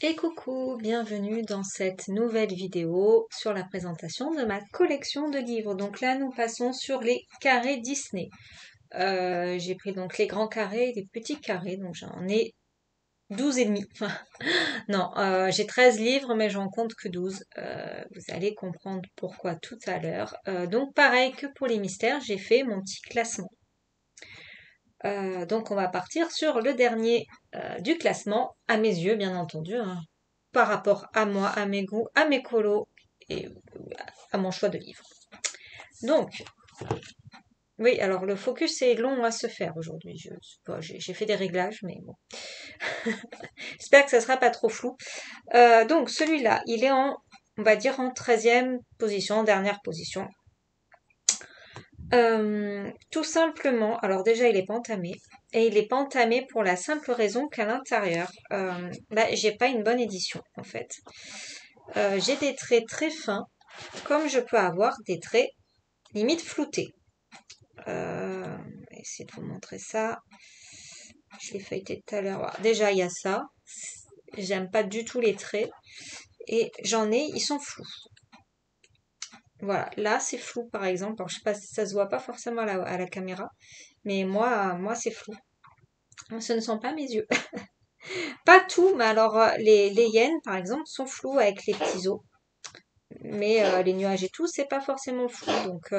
Et coucou, bienvenue dans cette nouvelle vidéo sur la présentation de ma collection de livres. Donc là, nous passons sur les carrés Disney. J'ai pris donc les grands carrés et les petits carrés, donc j'en ai 12 et demi. Enfin, non, j'ai 13 livres, mais j'en compte que 12. Vous allez comprendre pourquoi tout à l'heure. Donc pareil que pour les mystères, j'ai fait mon petit classement. Donc on va partir sur le dernier du classement, à mes yeux bien entendu, hein, par rapport à moi, à mes goûts, à mes colos et à mon choix de livre. Donc, oui, alors le focus est long à se faire aujourd'hui. J'ai fait des réglages, mais bon. J'espère que ça sera pas trop flou. Donc celui-là, il est on va dire en 13e position, en dernière position. Tout simplement, alors déjà il est pas entamé, et il est pas entamé pour la simple raison qu'à l'intérieur, j'ai pas une bonne édition en fait. J'ai des traits très fins, comme je peux avoir des traits limite floutés. Je vais essayer de vous montrer ça. Je l'ai feuilleté tout à l'heure. Voilà. Déjà il y a ça. J'aime pas du tout les traits. Et j'en ai, ils sont flous. Voilà, là c'est flou par exemple. Alors, je sais pas si ça se voit pas forcément à la caméra, mais moi c'est flou. Ce ne sont pas mes yeux. Pas tout, mais alors les hyènes par exemple sont flous avec les petits os. Mais les nuages et tout, c'est pas forcément flou. Donc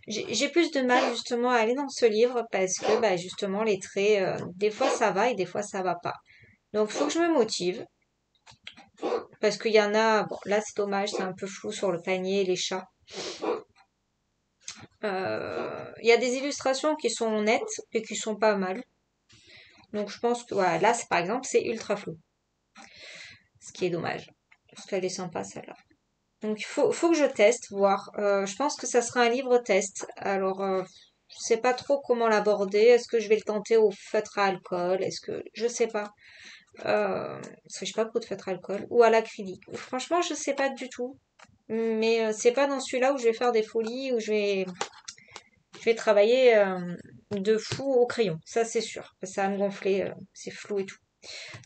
j'ai plus de mal justement à aller dans ce livre parce que justement les traits, des fois ça va et des fois ça va pas. Donc il faut que je me motive. Parce qu'il y en a, bon là c'est dommage, c'est un peu flou sur le panier, les chats. Il y a des illustrations qui sont nettes et qui sont pas mal. Donc je pense que voilà, là par exemple c'est ultra flou. Ce qui est dommage. Parce qu'elle est sympa celle-là. Donc il faut que je teste, voir. Je pense que ça sera un livre test. Alors je sais pas trop comment l'aborder. Est-ce que je vais le tenter au feutre à alcool? Est-ce que je sais pas. Parce que j'ai pas beaucoup de feutre à alcool. Ou à l'acrylique. Franchement je sais pas du tout. Mais c'est pas dans celui-là où je vais faire des folies, où je vais travailler de fou au crayon, ça c'est sûr. Ça va me gonfler, c'est flou et tout.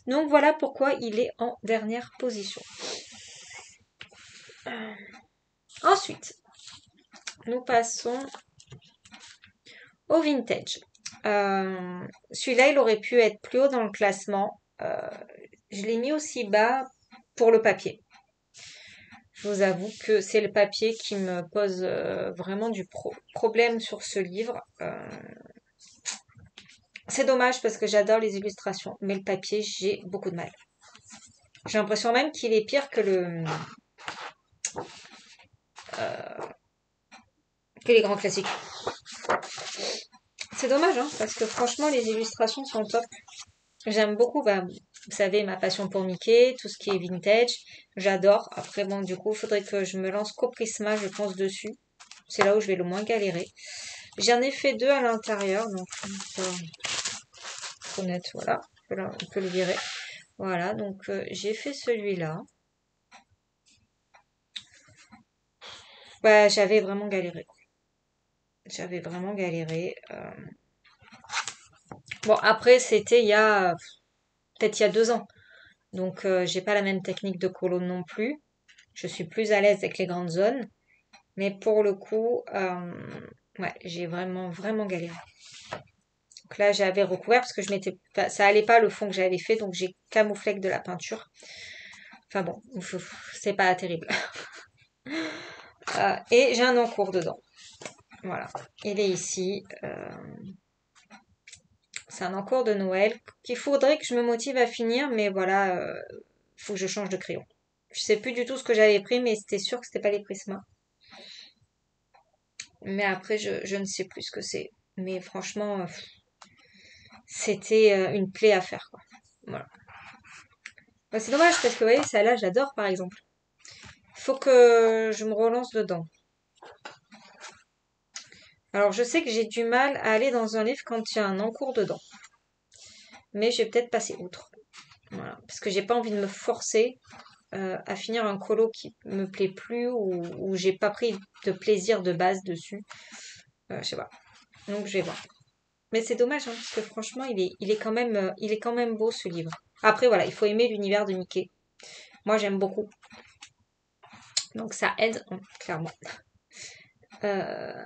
Donc voilà pourquoi il est en dernière position. Ensuite, nous passons au vintage. Celui-là, il aurait pu être plus haut dans le classement. Je l'ai mis aussi bas pour le papier. Je vous avoue que c'est le papier qui me pose vraiment du problème sur ce livre. C'est dommage parce que j'adore les illustrations, mais le papier, j'ai beaucoup de mal. J'ai l'impression même qu'il est pire que les grands classiques. C'est dommage, hein, parce que franchement, les illustrations sont top. J'aime beaucoup, vous savez, ma passion pour Mickey, tout ce qui est vintage. J'adore. Après, bon, du coup, il faudrait que je me lance qu'au Prisma, je pense, dessus. C'est là où je vais le moins galérer. J'en ai fait 2 à l'intérieur, donc honnête, voilà. On peut le virer. Voilà, donc j'ai fait celui-là. J'avais vraiment galéré. J'avais vraiment galéré. Bon, après, c'était peut-être il y a 2 ans. Donc, j'ai pas la même technique de colo non plus. Je suis plus à l'aise avec les grandes zones. Mais pour le coup, ouais, j'ai vraiment, vraiment galéré. Donc là, j'avais recouvert parce que ça allait pas le fond que j'avais fait. Donc, j'ai camouflé avec de la peinture. Enfin bon, c'est pas terrible. Et j'ai un encours dedans. Voilà. Il est ici. C'est un encours de Noël qu'il faudrait que je me motive à finir, mais voilà, faut que je change de crayon. Je sais plus du tout ce que j'avais pris, mais c'était sûr que c'était pas les Prisma. Mais après, je ne sais plus ce que c'est. Mais franchement, c'était une plaie à faire, quoi. Voilà. C'est dommage parce que vous voyez, celle-là, j'adore par exemple. Faut que je me relance dedans. Alors, je sais que j'ai du mal à aller dans un livre quand il y a un encours dedans. Mais je vais peut-être passer outre. Voilà. Parce que j'ai pas envie de me forcer à finir un colo qui me plaît plus ou j'ai pas pris de plaisir de base dessus. Je sais pas. Donc, je vais voir. Mais c'est dommage, hein, parce que franchement, il est quand même beau ce livre. Après, voilà, il faut aimer l'univers de Mickey. Moi, j'aime beaucoup. Donc, ça aide, hein, clairement. Euh,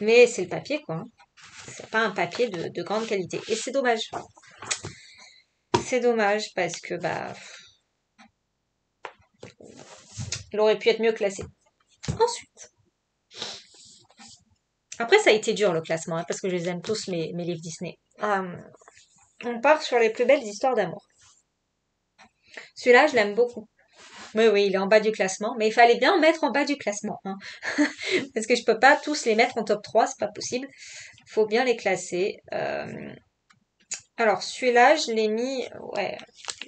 mais c'est le papier, quoi, hein. C'est pas un papier de grande qualité. Et c'est dommage. C'est dommage parce que, bah, il aurait pu être mieux classé. Ensuite. Après, ça a été dur le classement, hein, parce que je les aime tous, mes livres Disney. On part sur les plus belles histoires d'amour. Celui-là, je l'aime beaucoup. Oui, oui, il est en bas du classement, mais il fallait bien en mettre en bas du classement, hein. Parce que je peux pas tous les mettre en top 3, c'est pas possible. Faut bien les classer. Alors celui-là, je l'ai mis ouais,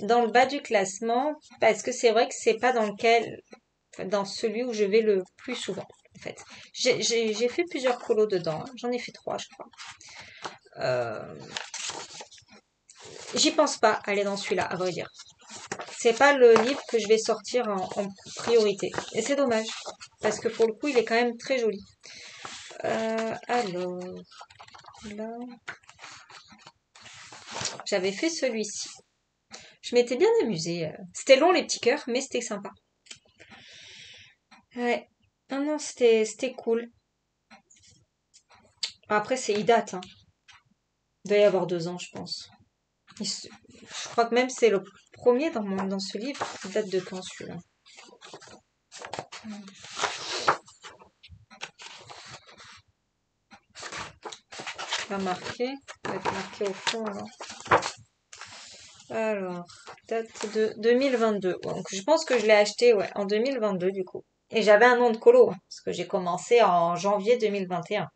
dans le bas du classement parce que c'est vrai que c'est pas dans celui où je vais le plus souvent, en fait. J'ai fait plusieurs colos dedans, hein. J'en ai fait 3, je crois. Euh, J'y pense pas aller dans celui-là, à vrai dire. C'est pas le livre que je vais sortir en priorité. Et c'est dommage, parce que pour le coup, il est quand même très joli. Alors, là, j'avais fait celui-ci. Je m'étais bien amusée. C'était long les petits cœurs, mais c'était sympa. Ouais. Non, non, c'était cool. Après, il date, hein. Il doit y avoir 2 ans, je pense. Je crois que même c'est le premier dans ce livre. Il date de quand celui-là? Pas marqué. Il va être marqué au fond, alors. Alors, date de 2022. Donc, je pense que je l'ai acheté, ouais, en 2022, du coup. Et j'avais un an de colo, hein, parce que j'ai commencé en janvier 2021.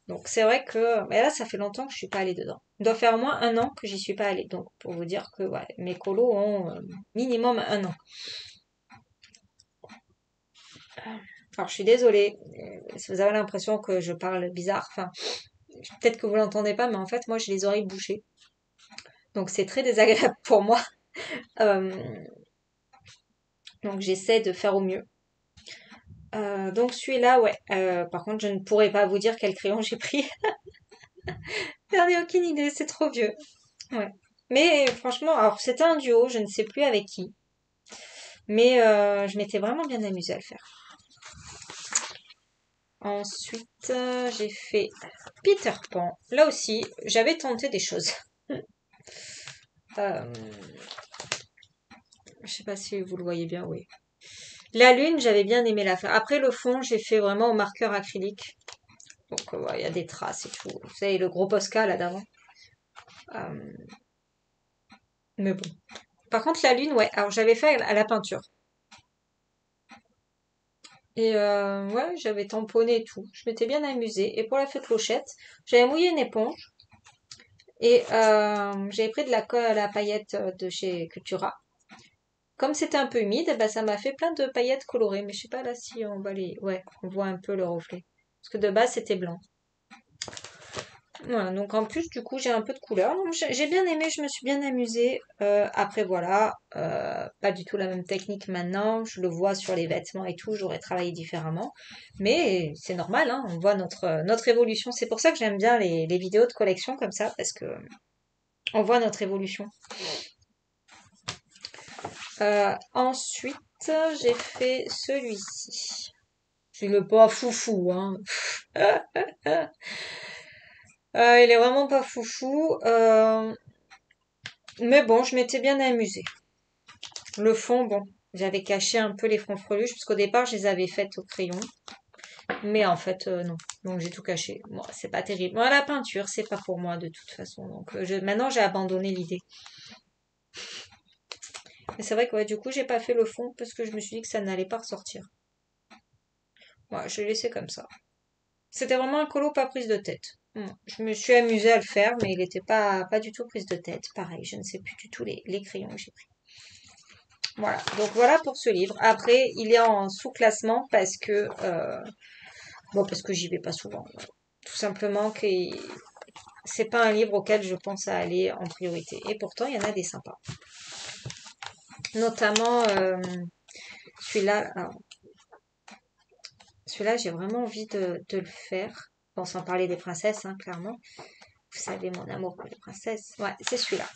Donc, c'est vrai que, mais là, ça fait longtemps que je suis pas allée dedans. Il doit faire au moins un an que j'y suis pas allée. Donc, pour vous dire que, ouais, mes colos ont minimum un an. Alors, je suis désolée. Si vous avez l'impression que je parle bizarre, enfin, peut-être que vous l'entendez pas, mais en fait, moi, j'ai les oreilles bouchées. Donc, c'est très désagréable pour moi. Euh, donc, j'essaie de faire au mieux. Donc celui-là, ouais. Par contre, je ne pourrais pas vous dire quel crayon j'ai pris. J'en ai aucune idée, c'est trop vieux. Ouais. Mais franchement, alors c'était un duo, je ne sais plus avec qui. Mais je m'étais vraiment bien amusée à le faire. Ensuite, j'ai fait Peter Pan. Là aussi, j'avais tenté des choses. Euh, je sais pas si vous le voyez bien, oui. La lune, j'avais bien aimé la faire. Après le fond, j'ai fait vraiment au marqueur acrylique. Donc ouais, il y a des traces et tout. Vous savez, le gros Posca là d'avant. Euh, mais bon. Par contre, la lune, ouais. Alors j'avais fait à la peinture. Et ouais, j'avais tamponné et tout. Je m'étais bien amusée. Et pour la fête clochette, j'avais mouillé une éponge. Et j'avais pris de la colle à la paillette de chez Cultura. Comme c'était un peu humide, bah, ça m'a fait plein de paillettes colorées. Mais je sais pas là si on va les... Ouais, on voit un peu le reflet. Parce que de base, c'était blanc. Voilà, donc en plus, du coup, j'ai un peu de couleur. Donc j'ai bien aimé, je me suis bien amusée. Après, voilà, pas du tout la même technique maintenant. Je le vois sur les vêtements et tout, j'aurais travaillé différemment. Mais c'est normal, hein, on voit notre évolution. C'est pour ça que j'aime bien les vidéos de collection comme ça, parce que on voit notre évolution. Ensuite, j'ai fait celui-ci. C'est le pas foufou, hein. Il est vraiment pas foufou. Mais bon, je m'étais bien amusée. Le fond, bon, j'avais caché un peu les fronfreluches, parce qu'au départ, je les avais faites au crayon. Mais en fait, non. Donc j'ai tout caché. Moi, c'est pas terrible. Moi, la peinture, c'est pas pour moi de toute façon. Donc maintenant, j'ai abandonné l'idée. Mais c'est vrai que ouais, du coup, j'ai pas fait le fond parce que je me suis dit que ça n'allait pas ressortir. Ouais, je l'ai laissé comme ça. C'était vraiment un colo pas prise de tête. Je me suis amusée à le faire, mais il était pas du tout prise de tête. Pareil, je ne sais plus du tout les crayons que j'ai pris. Voilà, donc voilà pour ce livre. Après, il est en sous-classement parce que j'y vais pas souvent. Voilà. Tout simplement que c'est pas un livre auquel je pense à aller en priorité. Et pourtant, il y en a des sympas. Notamment celui-là. Celui-là, j'ai vraiment envie de le faire. Bon, sans parler des princesses, hein, clairement. Vous savez mon amour pour les princesses. Ouais, c'est celui-là.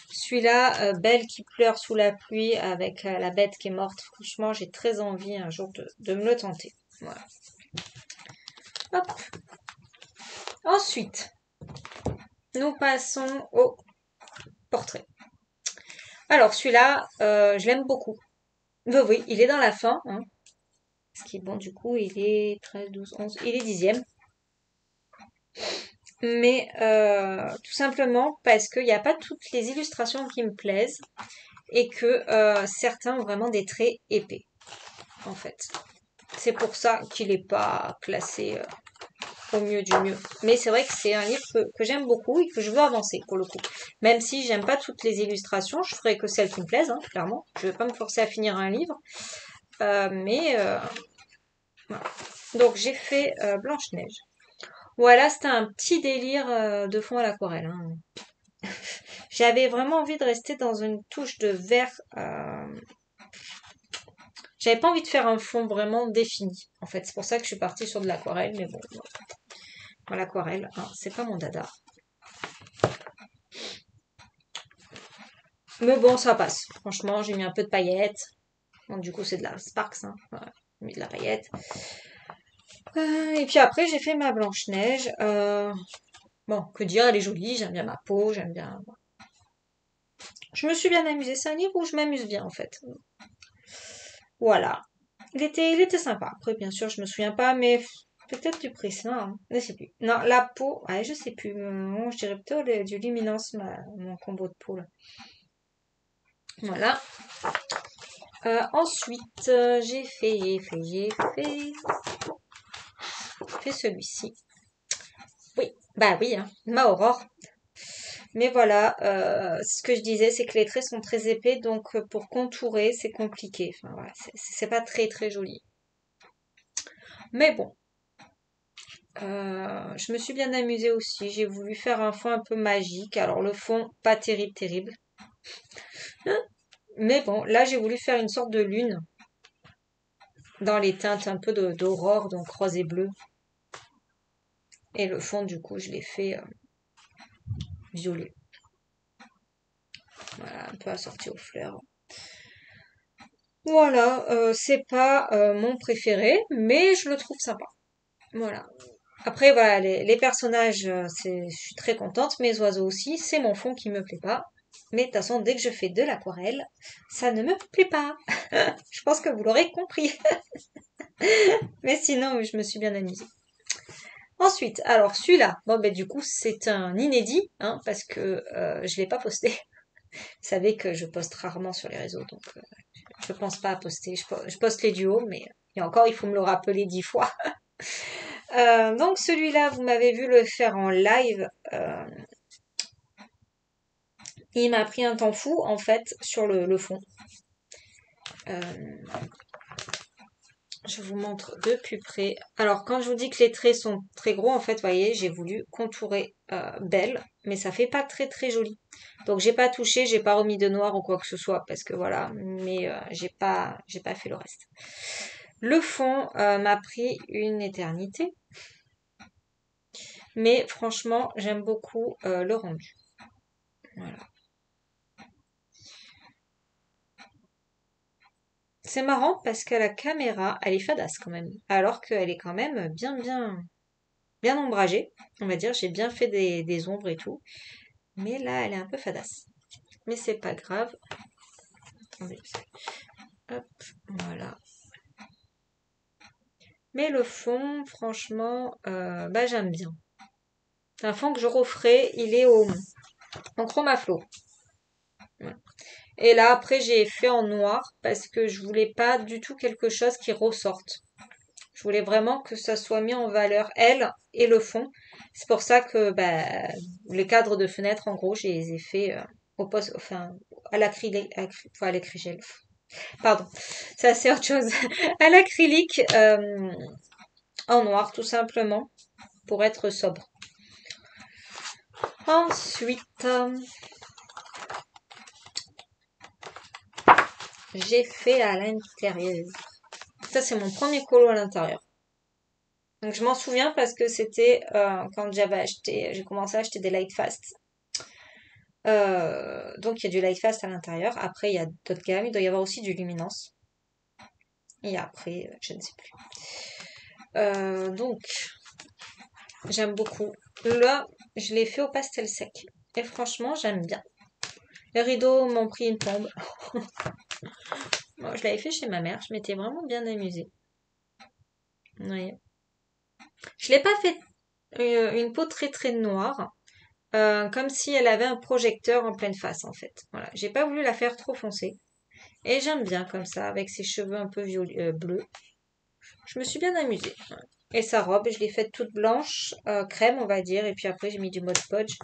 Celui-là, Belle qui pleure sous la pluie avec la bête qui est morte. Franchement, j'ai très envie un jour de me le tenter. Voilà. Hop. Ensuite, nous passons au portrait. Alors, celui-là, je l'aime beaucoup. Oui, il est dans la fin. Hein. Ce qui est bon, du coup, il est 13, 12, 11. Il est 10e. Mais tout simplement parce qu'il n'y a pas toutes les illustrations qui me plaisent et que certains ont vraiment des traits épais, en fait. C'est pour ça qu'il n'est pas classé au mieux du mieux. Mais c'est vrai que c'est un livre que j'aime beaucoup et que je veux avancer pour le coup. Même si j'aime pas toutes les illustrations, je ferai que celles qui me plaisent, hein, clairement. Je vais pas me forcer à finir un livre. Mais voilà. Donc j'ai fait Blanche-Neige. Voilà, c'était un petit délire de fond à l'aquarelle. Hein. J'avais vraiment envie de rester dans une touche de vert. J'avais pas envie de faire un fond vraiment défini. En fait, c'est pour ça que je suis partie sur de l'aquarelle. Mais bon, l'aquarelle, hein, c'est pas mon dada. Mais bon, ça passe. Franchement, j'ai mis un peu de paillettes. Donc, du coup, c'est de la Sparks. Hein. Voilà, j'ai mis de la paillette. Et puis après, j'ai fait ma Blanche-Neige. Bon, que dire, elle est jolie. J'aime bien ma peau. J'aime bien. Je me suis bien amusée. C'est un livre où je m'amuse bien, en fait. Voilà. Il était sympa. Après, bien sûr, je me souviens pas, mais peut-être du Prisma, hein. Je sais plus. Non, la peau, ouais, je sais plus. Je dirais plutôt du Luminance, mon combo de peau, là. Voilà. Ensuite, j'ai fait celui-ci. Oui, bah oui, hein, ma Aurore. Mais voilà, ce que je disais, c'est que les traits sont très épais, donc pour contourer, c'est compliqué. Enfin, voilà, c'est pas très très joli. Mais bon, je me suis bien amusée aussi. J'ai voulu faire un fond un peu magique. Alors le fond, pas terrible, terrible. Mais bon, là j'ai voulu faire une sorte de lune dans les teintes un peu d'aurore, donc rose et bleu. Et le fond, du coup, je l'ai fait violet. Voilà, un peu assorti aux fleurs. Voilà, c'est pas mon préféré, mais je le trouve sympa. Voilà. Après, voilà, les personnages, je suis très contente. Mes oiseaux aussi, c'est mon fond qui me plaît pas. Mais de toute façon, dès que je fais de l'aquarelle, ça ne me plaît pas. Je pense que vous l'aurez compris. Mais sinon, oui, je me suis bien amusée. Ensuite, alors celui-là, bon ben du coup c'est un inédit, hein, parce que je l'ai pas posté. Vous savez que je poste rarement sur les réseaux, donc je pense pas à poster. Je poste les duos, mais et encore il faut me le rappeler 10 fois. Donc celui-là, vous m'avez vu le faire en live. Il m'a pris un temps fou en fait sur le fond. Euh, je vous montre de plus près. Alors quand je vous dis que les traits sont très gros, en fait, vous voyez, j'ai voulu contourer Belle, mais ça fait pas très très joli. Donc j'ai pas touché, j'ai pas remis de noir ou quoi que ce soit parce que voilà, mais j'ai pas fait le reste. Le fond m'a pris une éternité, mais franchement, j'aime beaucoup le rendu. Voilà. C'est marrant parce qu'à la caméra, elle est fadasse quand même, alors qu'elle est quand même bien bien bien ombragée, on va dire. J'ai bien fait des ombres et tout, mais là, elle est un peu fadasse. Mais c'est pas grave. Attendez, hop, voilà. Mais le fond, franchement, bah j'aime bien. C'est un fond que je referai. Il est en chromaflo. Voilà. Et là, après, j'ai fait en noir parce que je voulais pas du tout quelque chose qui ressorte. Je voulais vraiment que ça soit mis en valeur, elle et le fond. C'est pour ça que bah, les cadres de fenêtre, en gros, je les ai fait au poste, enfin, à l'acrylate, à l'écrit-gel. Pardon, ça c'est autre chose. À l'acrylique, en noir tout simplement, pour être sobre. Ensuite, j'ai fait à l'intérieur. Ça c'est mon premier colo à l'intérieur. Donc je m'en souviens parce que c'était quand j'ai commencé à acheter des Lightfast. Donc il y a du Lightfast à l'intérieur. Après il y a d'autres gammes. Il doit y avoir aussi du Luminance. Et après, je ne sais plus. Donc j'aime beaucoup. Là, je l'ai fait au pastel sec. Et franchement, j'aime bien. Les rideaux m'ont pris une tombe. Bon, je l'avais fait chez ma mère. Je m'étais vraiment bien amusée. Oui. Je l'ai pas fait une peau très très noire. Comme si elle avait un projecteur en pleine face en fait. Voilà, j'ai pas voulu la faire trop foncée. Et j'aime bien comme ça, avec ses cheveux un peu bleus. Je me suis bien amusée. Voilà. Et sa robe, je l'ai faite toute blanche, crème on va dire, et puis après j'ai mis du Mod Podge.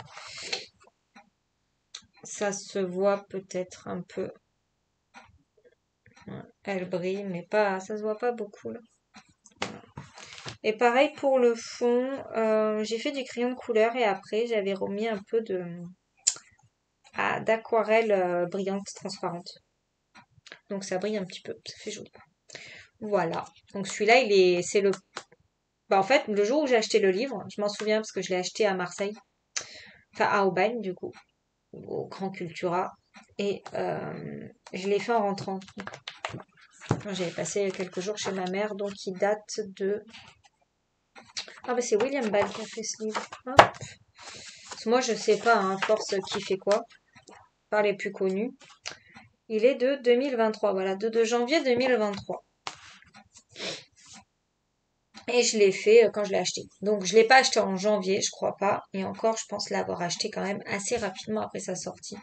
Ça se voit peut-être un peu. Ouais, elle brille, mais pas, ça se voit pas beaucoup là. Et pareil pour le fond, j'ai fait du crayon de couleur et après j'avais remis un peu de d'aquarelle brillante transparente. Donc ça brille un petit peu, ça fait joli. Voilà. Donc celui-là, c'est le, bah en fait, le jour où j'ai acheté le livre, je m'en souviens parce que je l'ai acheté à Marseille, enfin à Aubagne du coup, au Grand Cultura, et je l'ai fait en rentrant. J'avais passé quelques jours chez ma mère, donc il date de, ah bah c'est William Ball qui a fait ce livre. Hop. Parce que moi je sais pas, hein, force qui fait quoi, par les plus connus. Il est de 2023, voilà, de janvier 2023. Et je l'ai fait quand je l'ai acheté. Donc je l'ai pas acheté en janvier, je crois pas. Et encore, je pense l'avoir acheté quand même assez rapidement après sa sortie.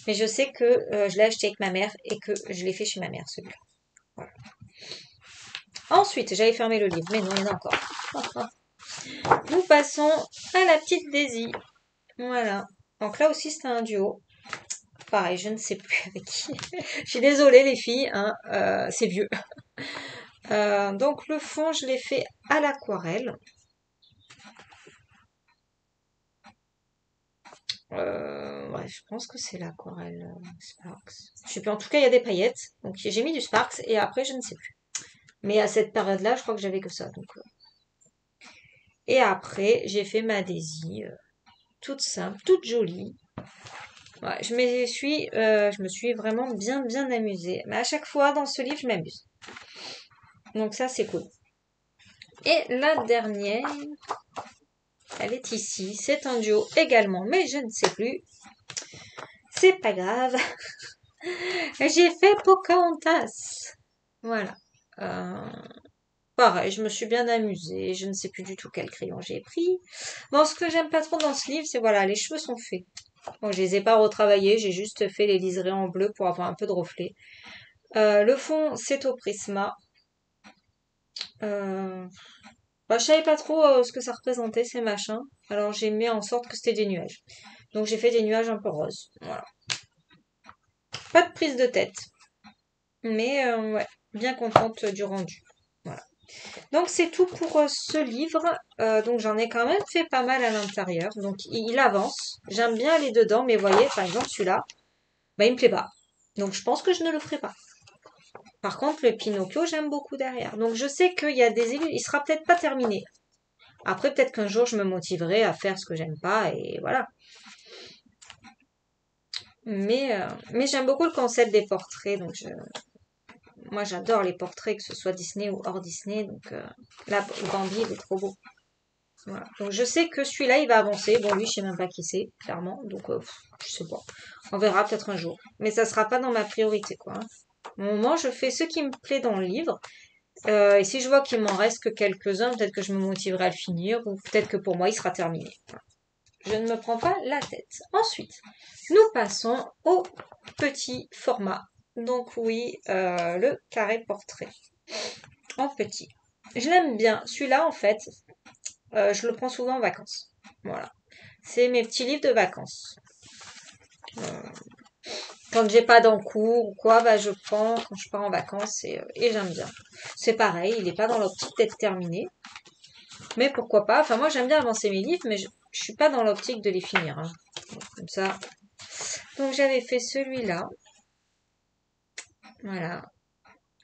Mais je sais que je l'ai acheté avec ma mère et que je l'ai fait chez ma mère, celui-là. Voilà. Ensuite, j'avais fermé le livre, mais non, il y en a encore. Nous passons à la petite Daisy. Voilà. Donc là aussi, c'était un duo. Pareil, je ne sais plus avec qui. Je suis désolée les filles, hein, c'est vieux. Donc le fond, je l'ai fait à l'aquarelle. Ouais, je pense que c'est l'aquarelle Sparks. Je sais plus. En tout cas, il y a des paillettes. Donc j'ai mis du Sparks et après, je ne sais plus. Mais à cette période-là, je crois que j'avais que ça. Donc, et après, j'ai fait ma Daisy, toute simple, toute jolie. Ouais, je me suis vraiment bien bien amusée. Mais à chaque fois dans ce livre, je m'amuse. Donc ça, c'est cool. Et la dernière, elle est ici. C'est un duo également, mais je ne sais plus. C'est pas grave. J'ai fait Pocahontas. Voilà. Euh, Pareil, je me suis bien amusée. Je ne sais plus du tout quel crayon j'ai pris. Bon, ce que j'aime pas trop dans ce livre, c'est voilà, les cheveux sont faits. Bon, je les ai pas retravaillés, j'ai juste fait les liserés en bleu pour avoir un peu de reflet. Le fond, c'est au Prisma. Euh, je savais pas trop ce que ça représentait ces machins. Alors j'ai mis en sorte que c'était des nuages. Donc j'ai fait des nuages un peu roses. Voilà. Pas de prise de tête. Mais ouais, bien contente du rendu. Voilà. Donc c'est tout pour ce livre. Donc j'en ai quand même fait pas mal à l'intérieur. Donc il avance. J'aime bien aller dedans, mais vous voyez, par exemple celui-là, bah il me plaît pas. Donc je pense que je ne le ferai pas. Par contre, le Pinocchio, j'aime beaucoup derrière. Donc je sais qu'il y a des élus, il sera peut-être pas terminé. Après, peut-être qu'un jour je me motiverai à faire ce que j'aime pas et voilà. Mais j'aime beaucoup le concept des portraits. Moi j'adore les portraits, que ce soit Disney ou hors Disney. Donc là, Bambi, il est trop beau. Voilà. Donc je sais que celui-là, il va avancer. Bon, lui, je sais même pas qui c'est, clairement. Donc je sais pas. On verra peut-être un jour. Mais ça sera pas dans ma priorité, quoi. Hein. Au moment, je fais ce qui me plaît dans le livre. Et si je vois qu'il m'en reste que quelques-uns, peut-être que je me motiverai à le finir, ou peut-être que pour moi, il sera terminé. Voilà. Je ne me prends pas la tête. Ensuite, nous passons au petit format. Donc oui, le carré portrait en petit. Je l'aime bien. Celui-là, en fait, je le prends souvent en vacances. Voilà. C'est mes petits livres de vacances. Euh, Quand j'ai pas d'encours ou quoi, bah je prends quand je pars en vacances et j'aime bien. C'est pareil, il est pas dans l'optique d'être terminé. Mais pourquoi pas? Enfin, moi j'aime bien avancer mes livres, mais je suis pas dans l'optique de les finir, hein. Donc, comme ça. Donc j'avais fait celui-là. Voilà.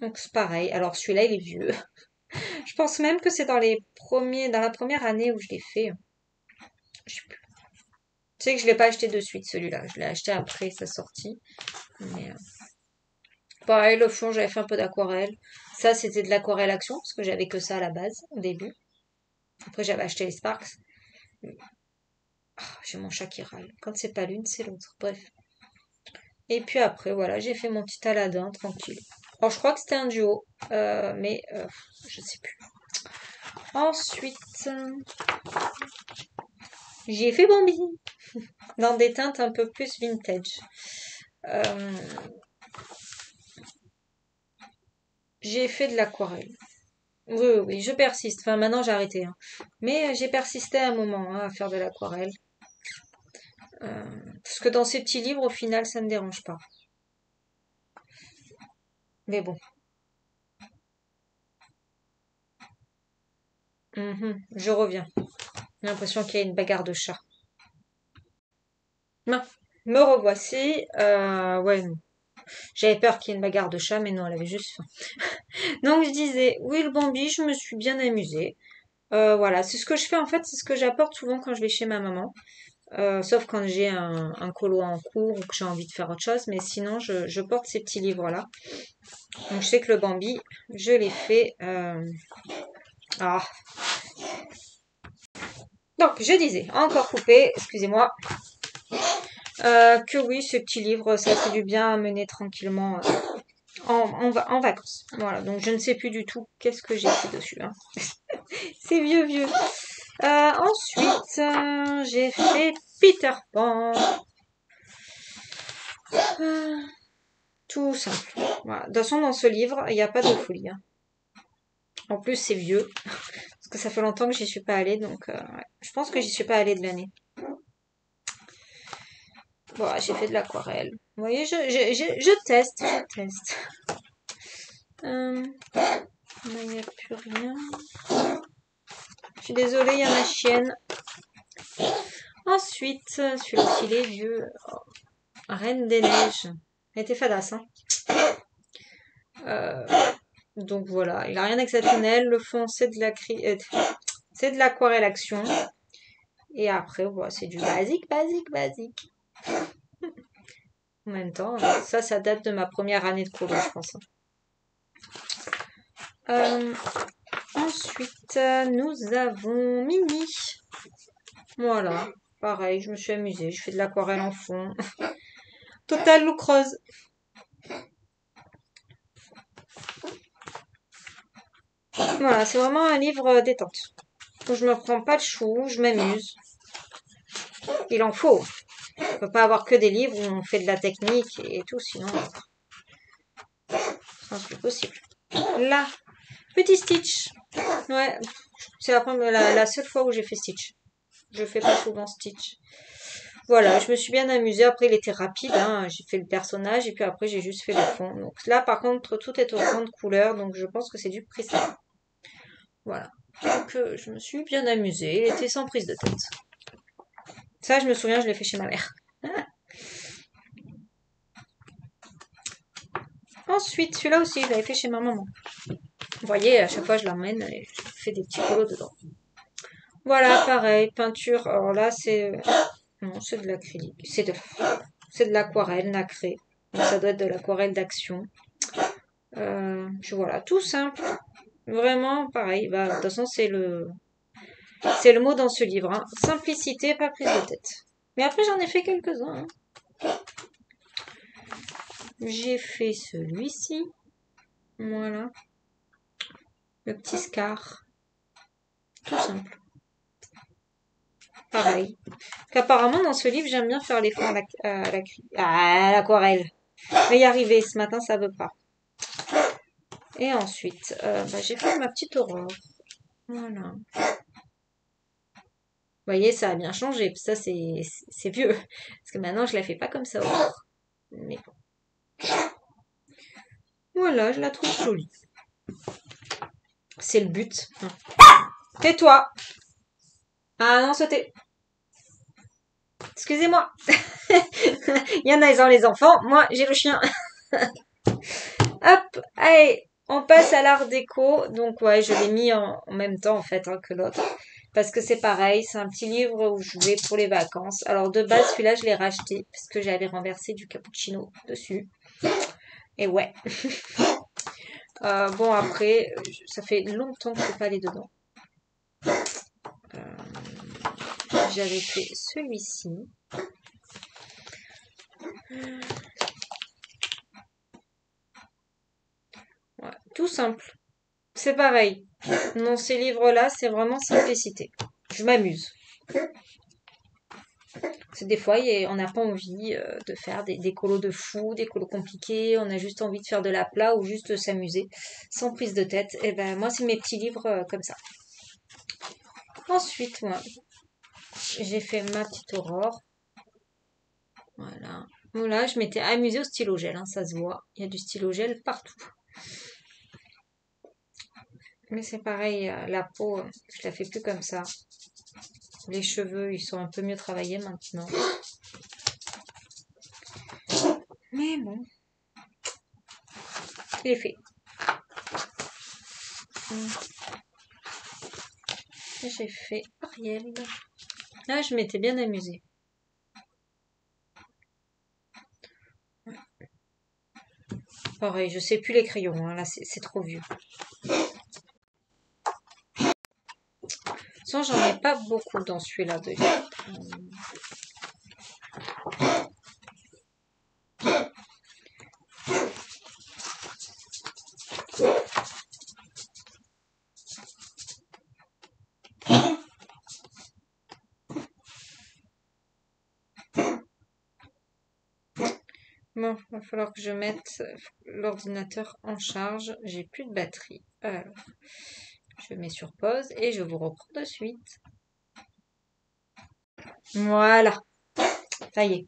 Donc c'est pareil. Alors celui-là, il est vieux. Je pense même que c'est dans la première année où je l'ai fait. Je sais plus. Tu sais que je l'ai pas acheté de suite celui-là. Je l'ai acheté après sa sortie. Mais pareil, le fond, j'avais fait un peu d'aquarelle. Ça, c'était de l'aquarelle action parce que j'avais que ça à la base au début. Après, j'avais acheté les Sparks. Ah, j'ai mon chat qui râle. Quand c'est pas l'une, c'est l'autre. Bref. Et puis après, voilà, j'ai fait mon petit Aladdin tranquille. Alors, je crois que c'était un duo, mais je sais plus. Ensuite, j'ai fait Bambi dans des teintes un peu plus vintage. Euh, j'ai fait de l'aquarelle. Oui, oui, oui, je persiste. Enfin, maintenant j'ai arrêté, hein. Mais j'ai persisté à un moment hein, à faire de l'aquarelle. Parce que dans ces petits livres, au final, ça ne me dérange pas. Mais bon. Je reviens. J'ai l'impression qu'il y a une bagarre de chat. Non, me revoici. Ouais, non. J'avais peur qu'il y ait une bagarre de chat, mais non, elle avait juste faim. Donc je disais, oui, le Bambi, je me suis bien amusée. Voilà, c'est ce que je fais en fait, c'est ce que j'apporte souvent quand je vais chez ma maman. Sauf quand j'ai un colo en cours ou que j'ai envie de faire autre chose, mais sinon je porte ces petits livres-là. Donc je sais que le Bambi, je l'ai fait. Ah. Donc je disais, encore coupé, excusez-moi, que oui, ce petit livre, ça fait du bien à mener tranquillement en vacances. Voilà, donc je ne sais plus du tout qu'est-ce que j'ai fait dessus, hein. C'est vieux, vieux. Ensuite, j'ai fait Peter Pan. Euh, tout simple. Voilà. De toute façon, dans ce livre, il n'y a pas de folie, hein. En plus, c'est vieux, parce que ça fait longtemps que j'y suis pas allée, donc ouais. Je pense que j'y suis pas allée de l'année. Bon, j'ai fait de l'aquarelle. Vous voyez, je teste, je teste. Il n'y a plus rien. Je suis désolée, il y a ma chienne. Ensuite, celui-là aussi, il est vieux. Oh, Reine des Neiges. Elle était fadasse, hein. Euh, donc voilà, il a rien d'exceptionnel. Le fond, c'est de l'aquarelle action. Et après, voilà, c'est du basique, basique, basique. En même temps, ça date de ma première année de colo, je pense, hein. Euh, ensuite, nous avons Mini. Voilà, pareil, je me suis amusée. Je fais de l'aquarelle en fond. Total look rose. Voilà, c'est vraiment un livre détente. Où je me prends pas le chou, je m'amuse. Il en faut. On peut pas avoir que des livres où on fait de la technique et tout, sinon c'est plus possible. Là, petit Stitch. Ouais, c'est la seule fois où j'ai fait Stitch. Je fais pas souvent Stitch. Voilà, je me suis bien amusée. Après, il était rapide, hein. J'ai fait le personnage et puis après, j'ai juste fait le fond. Donc là, par contre, tout est au fond de couleur, donc je pense que c'est du Prisma. Voilà. Donc, je me suis bien amusée. Il était sans prise de tête. Ça, je me souviens, je l'ai fait chez ma mère. Ensuite, celui-là aussi, je l'avais fait chez ma maman. Vous voyez, à chaque fois, je l'emmène et je fais des petits colos dedans. Voilà, pareil, peinture. Alors là, non, c'est de l'acrylique. C'est de l'aquarelle nacrée. Donc ça doit être de l'aquarelle d'action. Voilà, tout simple. Vraiment, pareil. Bah, de toute façon, c'est le mot dans ce livre, hein. Simplicité, pas prise de tête. Mais après, j'en ai fait quelques-uns, hein. J'ai fait celui-ci. Voilà. Le petit Scar. Tout simple. Pareil. Qu'apparemment, dans ce livre, j'aime bien faire les fonds à l'aquarelle. Je vais y arriver. Ce matin, ça veut pas. Et ensuite, j'ai fait ma petite aurore. Voilà. Vous voyez, ça a bien changé. Ça, c'est vieux. Parce que maintenant, je la fais pas comme ça, aurore. Mais bon. Voilà, je la trouve jolie. C'est le but. Tais-toi. Ah non, sauter. Excusez-moi. Il y en a, ils ont les enfants. Moi, j'ai le chien. Hop, allez, on passe à l'art déco. Donc ouais, je l'ai mis en même temps en fait que l'autre. Parce que c'est pareil, c'est un petit livre où je voulais pour les vacances. Alors de base, celui-là, je l'ai racheté parce que j'avais renversé du cappuccino dessus. Et ouais. Bon après, ça fait longtemps que je suis pas allée dedans. J'avais fait celui-ci. Ouais, tout simple. C'est pareil. Dans ces livres-là, c'est vraiment simplicité. Je m'amuse. C'est des fois, on n'a pas envie de faire des colos de fou, des colos compliqués. On a juste envie de faire de la plat ou juste s'amuser, sans prise de tête. Et ben moi, c'est mes petits livres comme ça. Ensuite, moi, j'ai fait ma petite aurore. Voilà. Voilà, je m'étais amusée au stylo gel, hein, ça se voit. Il y a du stylo gel partout. Mais c'est pareil, la peau, je la fais plus comme ça. Les cheveux, ils sont un peu mieux travaillés maintenant. Mais bon, il est fait. J'ai fait Ariel. Là, je m'étais bien amusée. Pareil, je sais plus les crayons, hein, là c'est trop vieux. Sans, j'en ai pas beaucoup dans celui-là de Bon, il va falloir que je mette l'ordinateur en charge. J'ai plus de batterie. Alors, je mets sur pause et je vous reprends de suite. Voilà, ça y est.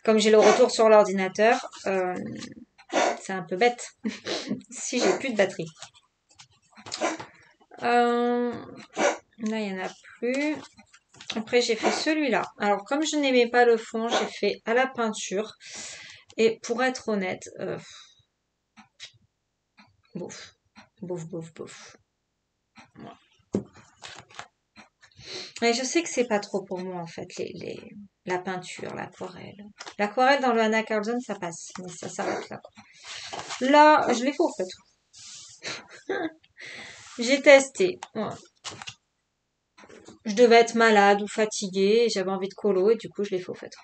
Comme j'ai le retour sur l'ordinateur, c'est un peu bête si j'ai plus de batterie. Là, il n'y en a plus. Après, j'ai fait celui-là. Alors, comme je n'aimais pas le fond, j'ai fait à la peinture. Et pour être honnête, bouf, bouf, bouf, bouf. Voilà. Et je sais que c'est pas trop pour moi, en fait, la peinture, l'aquarelle. L'aquarelle dans le Anna Carlson, ça passe, mais ça s'arrête là, quoi. Là, je l'ai fait au feutre. J'ai testé. Voilà. Je devais être malade ou fatiguée, j'avais envie de colo, et du coup, je l'ai fait au feutre.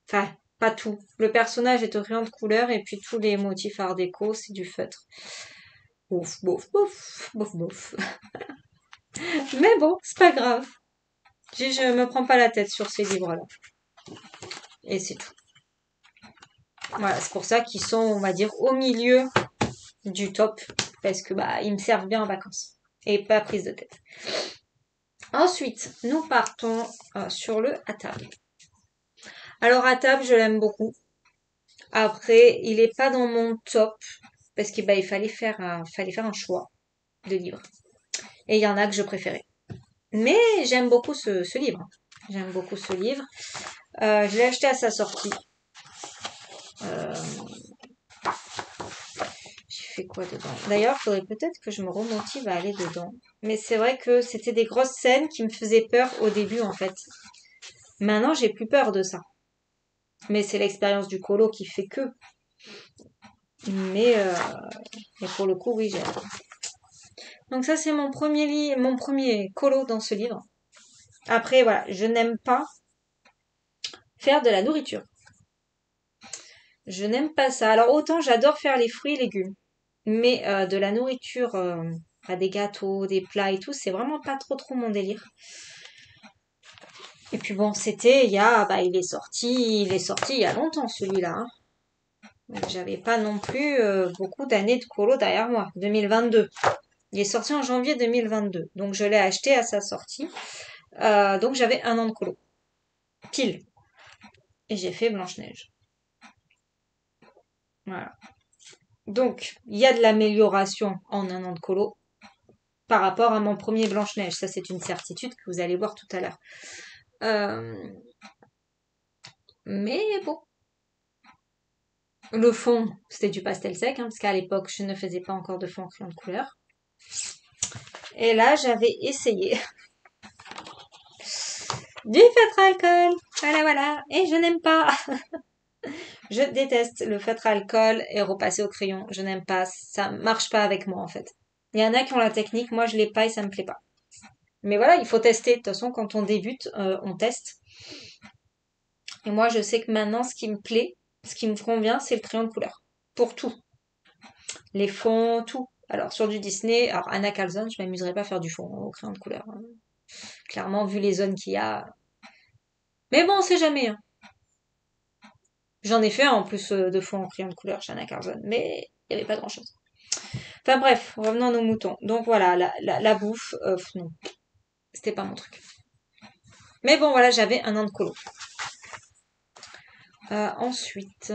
Enfin, pas tout. Le personnage est orienté de couleur, et puis tous les motifs art déco, c'est du feutre. Bouf, bouf, bouf, bouf, bouf. Mais bon, c'est pas grave. Je me prends pas la tête sur ces livres-là. Et c'est tout. Voilà, c'est pour ça qu'ils sont, on va dire, au milieu du top. Parce que bah ils me servent bien en vacances. Et pas prise de tête. Ensuite, nous partons sur le à table. Alors à table, je l'aime beaucoup. Après, il est pas dans mon top. Parce qu'il bah, il fallait faire un choix de livres. Et il y en a que je préférais. Mais j'aime beaucoup ce livre. J'aime beaucoup ce livre. Je l'ai acheté à sa sortie. Euh, j'ai fait quoi dedans? D'ailleurs, il faudrait peut-être que je me remotive à aller dedans. Mais c'est vrai que c'était des grosses scènes qui me faisaient peur au début, en fait. Maintenant, j'ai plus peur de ça. Mais c'est l'expérience du colo qui fait que. Mais, euh, mais pour le coup, oui, j'aime. Donc ça, c'est mon premier colo dans ce livre. Après, voilà, je n'aime pas faire de la nourriture. Je n'aime pas ça. Alors autant j'adore faire les fruits et légumes, mais de la nourriture, des gâteaux, des plats et tout, c'est vraiment pas trop mon délire. Et puis bon, c'était il est sorti il y a longtemps celui-là, hein. Donc j'avais pas non plus beaucoup d'années de colo derrière moi. 2022. Il est sorti en janvier 2022, donc je l'ai acheté à sa sortie. Donc j'avais un an de colo, pile. Et j'ai fait Blanche-Neige. Voilà. Donc, il y a de l'amélioration en un an de colo par rapport à mon premier Blanche-Neige. Ça, c'est une certitude que vous allez voir tout à l'heure. Euh, mais bon, le fond, c'était du pastel sec, hein, parce qu'à l'époque, je ne faisais pas encore de fond en crayon de couleur. Et là, j'avais essayé du feutre à alcool. Voilà, voilà. Et je n'aime pas. Je déteste le feutre à alcool et repasser au crayon. Je n'aime pas. Ça marche pas avec moi, en fait. Il y en a qui ont la technique. Moi, je l'ai pas et ça me plaît pas. Mais voilà, il faut tester. De toute façon, quand on débute, on teste. Et moi, je sais que maintenant, ce qui me plaît, ce qui me convient, c'est le crayon de couleur. Pour tout. Les fonds, tout. Alors, sur du Disney, alors Anna Carlson, je m'amuserais pas à faire du fond au crayon de couleur, hein. Clairement, vu les zones qu'il y a. Mais bon, on sait jamais, hein. J'en ai fait un en plus de fond en crayon de couleur chez Anna Carlson, mais il n'y avait pas grand-chose. Enfin bref, revenons à nos moutons. Donc voilà, la bouffe, non, c'était pas mon truc. Mais bon, voilà, j'avais un an de colo. Ensuite,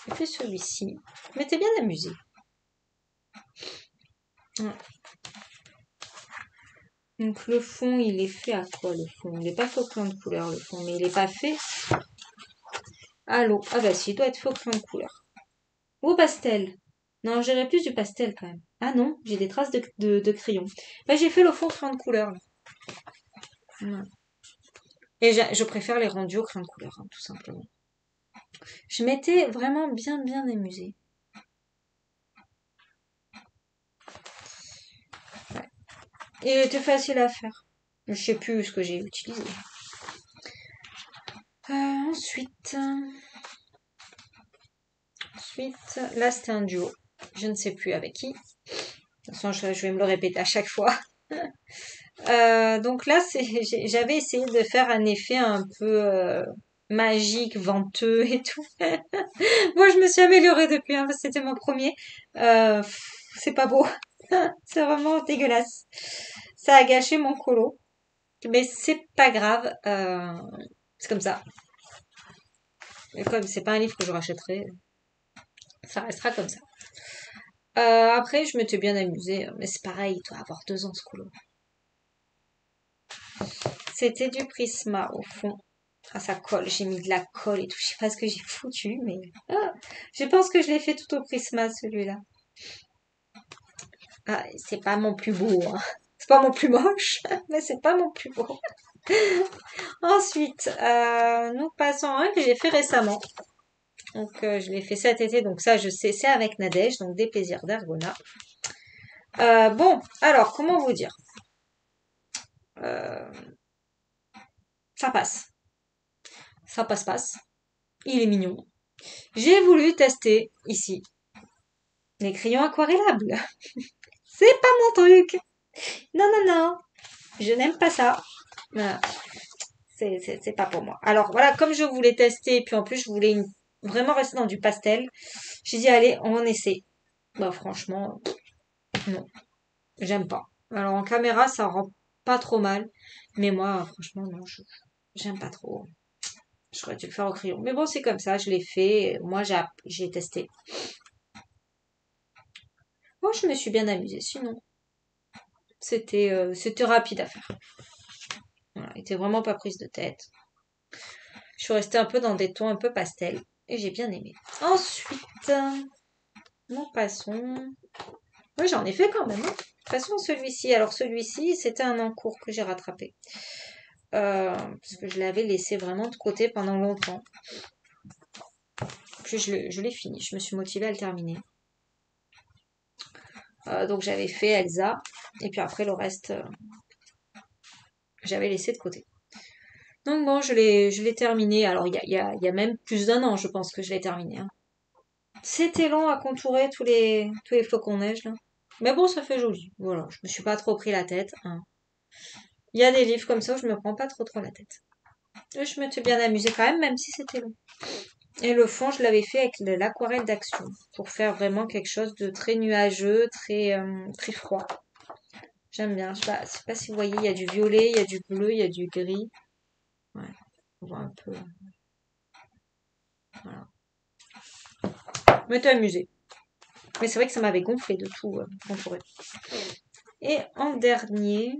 j'ai fait celui-ci. Je m'étais bien amusée. Ouais. Donc le fond, il est fait à quoi le fond? Il n'est pas fait au crayon de couleur le fond, mais il n'est pas fait à l'eau. Ah bah si, il doit être fait au crayon de couleur. Ou au pastel. Non, j'irais plus du pastel quand même. Ah non, j'ai des traces de crayon. Bah j'ai fait le fond crayon de couleur là. Ouais. Et je préfère les rendus au crayon de couleur, hein, tout simplement. Je m'étais vraiment bien amusée. Ouais. Et il était facile à faire. Je sais plus ce que j'ai utilisé. Ensuite, là c'était un duo. Je ne sais plus avec qui. De toute façon, je vais me le répéter à chaque fois. Donc là, j'avais essayé de faire un effet un peu magique, venteux et tout. Moi, je me suis améliorée depuis, hein, parce que c'était mon premier. C'est pas beau. C'est vraiment dégueulasse. Ça a gâché mon colo. Mais c'est pas grave. C'est comme ça. Et comme c'est pas un livre que je rachèterai, ça restera comme ça. Après, je m'étais bien amusée. Mais c'est pareil, il doit avoir 2 ans ce colo. C'était du Prisma au fond. Ah, ça colle. J'ai mis de la colle et tout. Je sais pas ce que j'ai foutu, mais je pense que je l'ai fait tout au Prisma celui-là. Ah, c'est pas mon plus beau, hein. C'est pas mon plus moche, mais c'est pas mon plus beau. Ensuite, nous passons à un que j'ai fait récemment. Donc, je l'ai fait cet été, donc ça, je sais, c'est avec Nadège, donc des plaisirs d'Argona. Bon, alors, comment vous dire? Euh, Ça passe. Ça passe. Il est mignon. J'ai voulu tester ici les crayons aquarellables. C'est pas mon truc. Non. Je n'aime pas ça. Voilà. C'est pas pour moi. Alors voilà, comme je voulais tester, puis en plus je voulais vraiment rester dans du pastel, j'ai dit allez, on essaie. Bah franchement, non, j'aime pas. Alors en caméra, ça rend pas trop mal, mais moi, franchement, non, j'aime pas trop. J'aurais dû le faire au crayon. Mais bon, c'est comme ça, je l'ai fait. Moi, j'ai testé. Moi, je me suis bien amusée. Sinon, c'était rapide à faire. Voilà, était vraiment pas prise de tête. Je suis restée un peu dans des tons un peu pastel et j'ai bien aimé. Ensuite, nous passons. Oui, j'en ai fait quand même, hein. De toute façon, celui-ci. Alors, celui-ci, c'était un encours que j'ai rattrapé. Parce que je l'avais laissé vraiment de côté pendant longtemps. Puis, je l'ai fini. Je me suis motivée à le terminer. Donc, j'avais fait Elsa. Et puis après, le reste, j'avais laissé de côté. Donc, bon, je l'ai terminé. Alors, il y a même plus d'un an, je pense que je l'ai terminé, hein. C'était long à contourer tous les flocons neige, là. Mais bon, ça fait joli. Voilà, je me suis pas trop pris la tête, hein. Il y a des livres comme ça où je me prends pas trop la tête. Et je m'étais bien amusée quand même si c'était long. Et le fond, je l'avais fait avec l'aquarelle d'Action pour faire vraiment quelque chose de très nuageux, très froid. J'aime bien. Je sais pas si vous voyez, il y a du violet, il y a du bleu, il y a du gris. Ouais, on voit un peu. Voilà. m'étais amusée. Mais c'est vrai que ça m'avait gonflé de tout entourer. Et en dernier,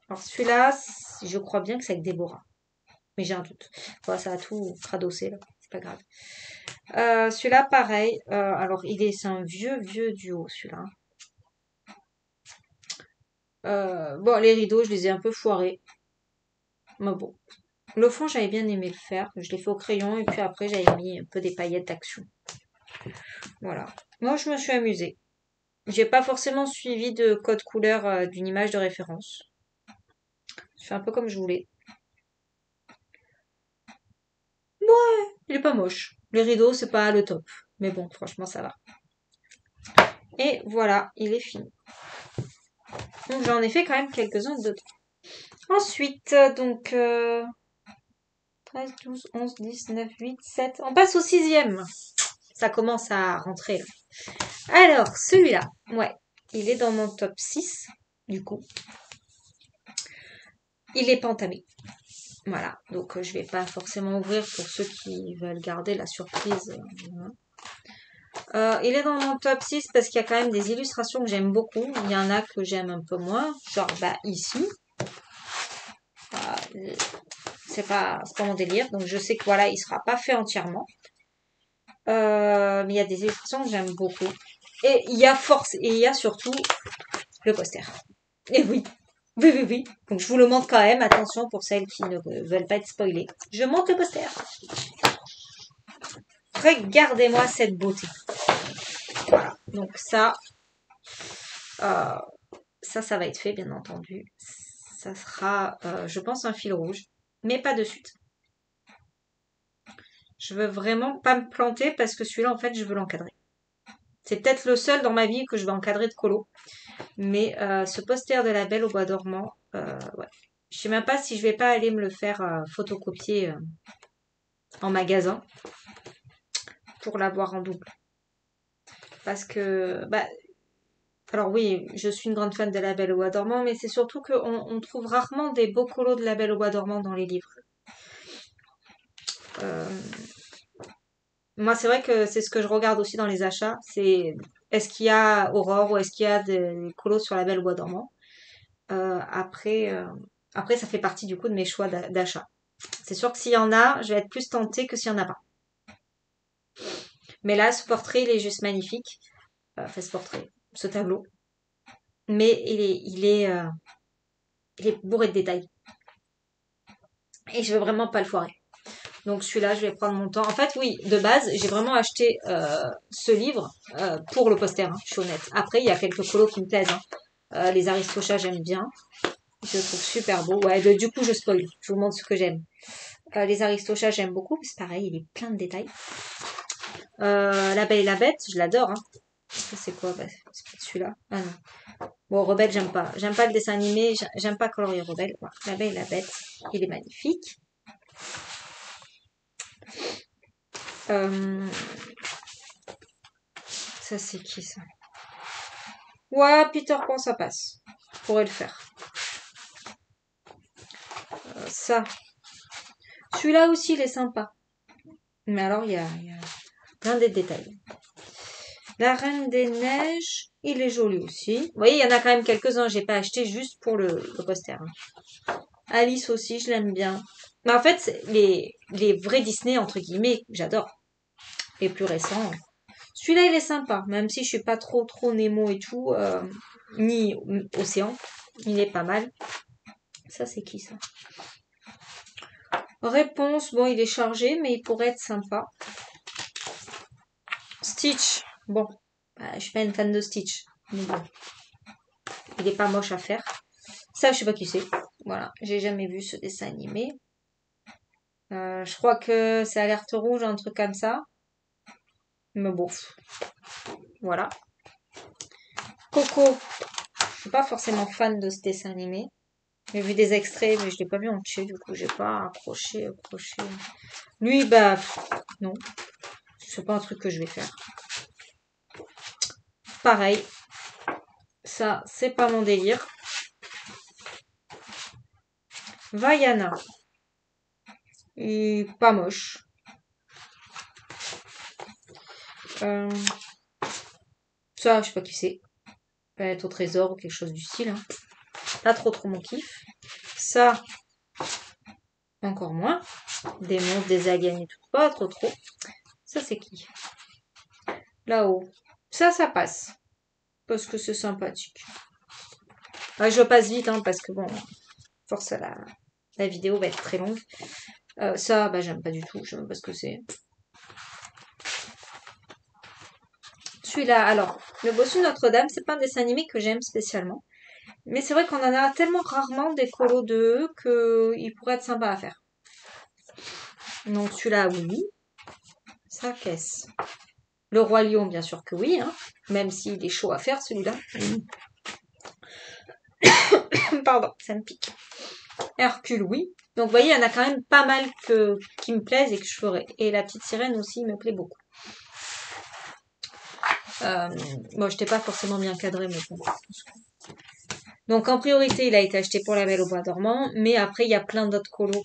alors celui-là, je crois bien que c'est avec Déborah. Mais j'ai un doute. Voilà, ça a tout cradossé là. C'est pas grave. Celui-là, pareil. Alors, c'est un vieux duo, celui-là. Bon, les rideaux, je les ai un peu foirés. Mais bon. Le fond, j'avais bien aimé le faire. Je l'ai fait au crayon et puis après, j'avais mis un peu des paillettes d'action. Voilà. Moi, je me suis amusée. J'ai pas forcément suivi de code couleur d'une image de référence. Je fais un peu comme je voulais. Il est pas moche. Les rideaux, c'est pas le top. Mais bon, franchement, ça va. Et voilà, il est fini. Donc j'en ai fait quand même quelques-uns d'autres. Ensuite, donc 13, 12, 11, 10, 9, 8, 7. On passe au sixième. Ça commence à rentrer là. Alors, celui-là, ouais, il est dans mon top 6, du coup. Il est pas entamé. Voilà, donc je vais pas forcément ouvrir pour ceux qui veulent garder la surprise. Il est dans mon top 6 parce qu'il y a quand même des illustrations que j'aime beaucoup. Il y en a que j'aime un peu moins. Genre, ici. C'est pas mon délire. Donc, je sais que voilà, il sera pas fait entièrement. Mais il y a des illustrations que j'aime beaucoup. Et il y a surtout le poster. Et oui. Oui, oui, oui. Donc, je vous le montre quand même. Attention pour celles qui ne veulent pas être spoilées. Je montre le poster. Regardez-moi cette beauté. Voilà. Donc, euh, ça va être fait, bien entendu. Ça sera, je pense, un fil rouge. Mais pas de suite. Je veux vraiment pas me planter parce que celui-là, en fait, je veux l'encadrer. C'est peut-être le seul dans ma vie que je vais encadrer de colo. Mais ce poster de la Belle au bois dormant, ouais. Je sais même pas si je vais pas aller me le faire photocopier en magasin pour l'avoir en double. Parce que, alors oui, je suis une grande fan de la Belle au bois dormant, mais c'est surtout qu'on trouve rarement des beaux colos de la Belle au bois dormant dans les livres. Euh, Moi, c'est vrai que c'est ce que je regarde aussi dans les achats. C'est est-ce qu'il y a Aurore ou est-ce qu'il y a des colos sur la Belle au bois dormant. Après, ça fait partie du coup de mes choix d'achat. C'est sûr que s'il y en a, je vais être plus tentée que s'il y en a pas. Mais là, ce portrait, il est juste magnifique. Enfin, ce portrait, ce tableau. Mais il est bourré de détails. Et je veux vraiment pas le foirer. Donc celui-là, je vais prendre mon temps. En fait, oui, de base, j'ai vraiment acheté ce livre pour le poster. Hein, je suis honnête. Après, il y a quelques colos qui me plaisent. Hein. Les Aristochats, j'aime bien. Je le trouve super beau. Ouais, du coup, je spoil. Je vous montre ce que j'aime. Les Aristochats, j'aime beaucoup. C'est pareil, il est plein de détails. La Belle et la Bête, je l'adore. Hein. C'est quoi c'est pas celui-là. Ah non. Bon, Rebelle, j'aime pas. J'aime pas le dessin animé. J'aime pas colorier Rebelle. Voilà. La Belle et la Bête, il est magnifique. Ça, c'est qui ça? Ouais, Peter Pan, ça passe. Je pourrais le faire. Ça. Celui-là aussi, il est sympa. Mais alors, il y a plein de détails. La Reine des Neiges, il est joli aussi. Vous voyez, il y en a quand même quelques-uns. J'ai pas acheté juste pour le poster. Hein. Alice aussi, je l'aime bien. Mais en fait, les vrais Disney, entre guillemets, j'adore. Les plus récents. Celui-là, il est sympa. Même si je suis pas trop Nemo et tout. Ni Océan. Il est pas mal. Ça, c'est qui ça? Réponse, bon, il est chargé, mais il pourrait être sympa. Stitch, bon, je suis pas une fan de Stitch, mais bon, il est pas moche à faire. Ça, je sais pas qui c'est. Voilà, j'ai jamais vu ce dessin animé. Je crois que c'est Alerte Rouge, un truc comme ça. Mais bon, voilà. Coco, je suis pas forcément fan de ce dessin animé. J'ai vu des extraits, mais je l'ai pas vu entier, du coup, j'ai pas accroché. Lui, non. C'est pas un truc que je vais faire. Pareil. Ça, c'est pas mon délire. Vaiana. Et pas moche. Euh, Ça, je sais pas qui c'est. Peut-être au trésor ou quelque chose du style. Hein. Pas trop mon kiff. Ça, encore moins. Des monstres, des aliens et tout. Pas trop. Ça, c'est qui? Là-haut. Ça passe. Parce que c'est sympathique. Ouais, je passe vite, hein, parce que bon, force à la vidéo va être très longue. Ça, bah, j'aime pas du tout. Je sais même pas ce que c'est. Celui-là, alors, le bossu de Notre-Dame, c'est pas un dessin animé que j'aime spécialement. Mais c'est vrai qu'on en a tellement rarement des colos de eux qu'il pourrait être sympa à faire. Donc celui-là, oui. Ça, qu'est-ce? Le Roi Lion, bien sûr que oui, hein. Même s'il est chaud à faire, celui-là. Pardon, ça me pique. Hercule, oui. Donc vous voyez, il y en a quand même pas mal qui me plaisent et que je ferai. Et la petite sirène aussi me plaît beaucoup. Bon, je n'étais pas forcément bien cadré, mais bon. Donc en priorité, il a été acheté pour la Belle au Bois dormant, mais après, il y a plein d'autres colos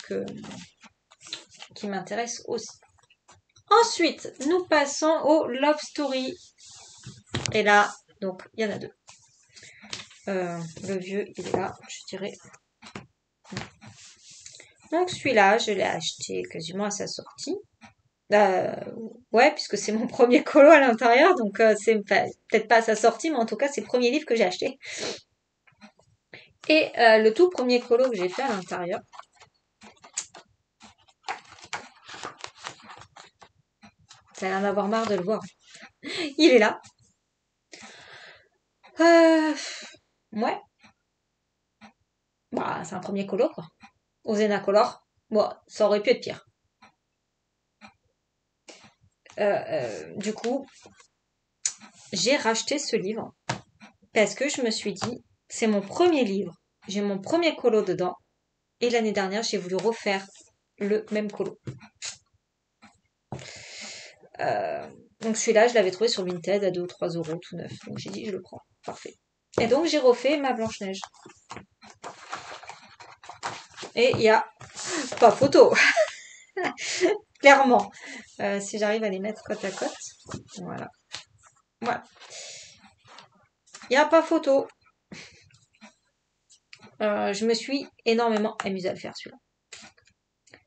qui m'intéressent aussi. Ensuite, nous passons au Love Story. Et là, donc, il y en a deux. Le vieux, il est là, je dirais. Donc celui-là, je l'ai acheté quasiment à sa sortie. Ouais, puisque c'est mon premier colo à l'intérieur, donc c'est peut-être pas à sa sortie, mais en tout cas, c'est le premier livre que j'ai acheté. Et le tout premier colo que j'ai fait à l'intérieur, ça a l'air d'avoir marre de le voir. Il est là. Ouais. Bah, c'est un premier colo, quoi. Au Color. Bon, ça aurait pu être pire. Du coup, j'ai racheté ce livre parce que je me suis dit, c'est mon premier livre, j'ai mon premier colo dedans, et l'année dernière, j'ai voulu refaire le même colo. Donc celui-là, je l'avais trouvé sur Vinted à 2 ou 3 euros tout neuf. Donc j'ai dit, je le prends. Parfait. Et donc j'ai refait ma Blanche-Neige. Et il n'y a pas photo. Clairement. Si j'arrive à les mettre côte à côte. Voilà. Voilà. Il n'y a pas photo. Je me suis énormément amusée à le faire celui-là.